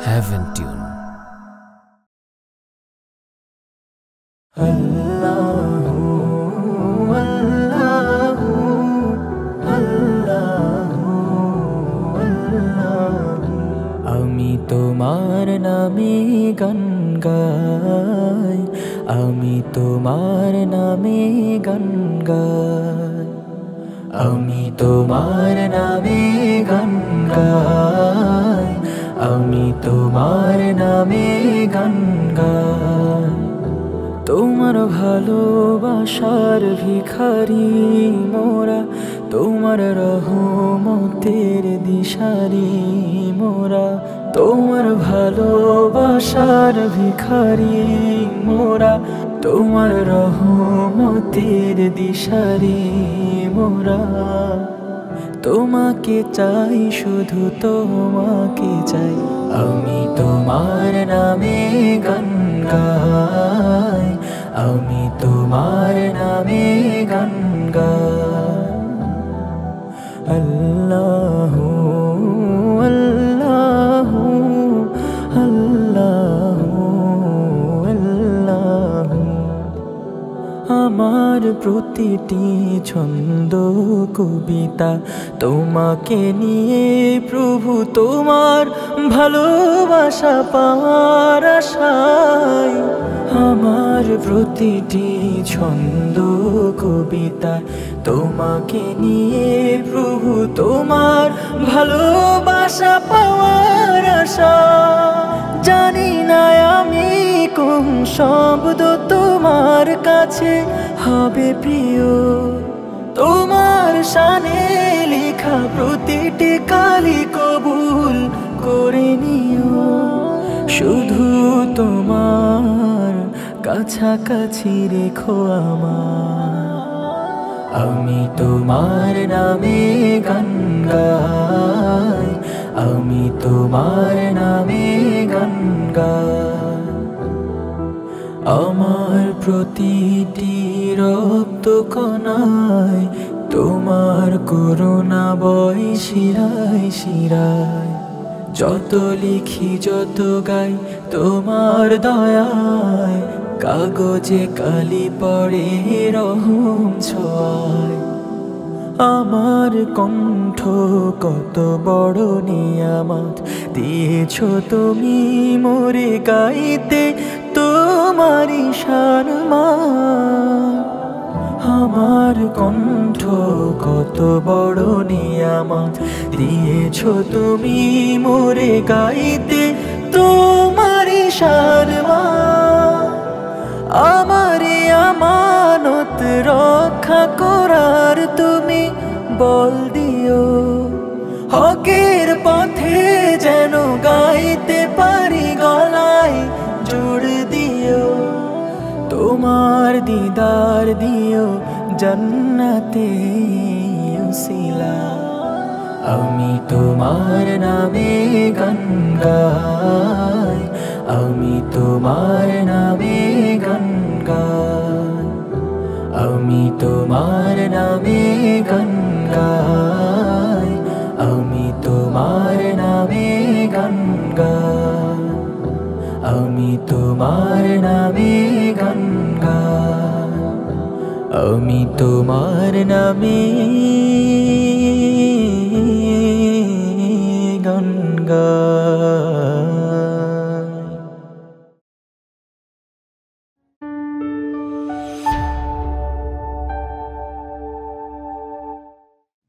Heaven Tune. আমি তোমার নামে গান গাই, আমি তোমার নামে গান গাই, আমি তোমার নামে গান গাই, আমি তোমার নামে গান গাই। তোমার ভালোবাসার ভিখারি মোরা, তোমার রহমতের দিশারি মোরা, তোমার ভালোবাসার ভিখারি মোরা, তোমার রহমতের দিশারি মোরা। তোমাকে চাই, শুধু তোমাকে চাই, আমি তোমার নামে গান গাই, আমি তোমার নামে গান গাই। আল্লাহু আল্লাহু আল্লাহু আল্লাহু। আমার প্রতিটি ছন্দ কবিতা তোমাকে নিয়ে প্রভু, তোমার ভালোবাসা পাওয়ার আশায়। আমার প্রতিটি ছন্দ কবিতা তোমাকে নিয়ে প্রভু, তোমার ভালোবাসা পাওয়ার আশা। জানি না আমি কোন শব্দ তোমার কাছে হবে প্রিয়, তোমার শানে লেখা প্রতিটি কালি কবুল করে নিও। শুধু তোমার কাছাকাছি রেখো আমার, আমি তোমার নামে গান গাই, আমি তোমার নামে গান গাই। আমার প্রতিটি রক্ত কণায় তোমার করুণা বয় শিরায় শিরায়। যত লিখি যত গাই তোমার দয়ায়, কাগজে কালি পড়ে রহম ছোঁয়ায়। আমার কণ্ঠ কত বড় নিয়ামত দিয়েছো তুমি মোরে গাইতে তোমারি সম্মান। আমার কণ্ঠ কত বড় নিয়ামত দিয়েছো তুমি মোরে গাইতে তোমারি সম্মান। আমারে আমানত রক্ষা করার তুমি বল দিও, হকের পথে যেন গাইতে পারি গলায় জোড় দিও। তোমার দিদার দিও জান্নাতে উসিলা, আমি তোমার নামে গান গাই, আমি তোমার নামে গান গাই, আমি তোমার নামে গান গাই, আমি তোমার নামে গান গাই, আমি তোমার নামে গান গাই, আমি তোমার নামে গান গাই।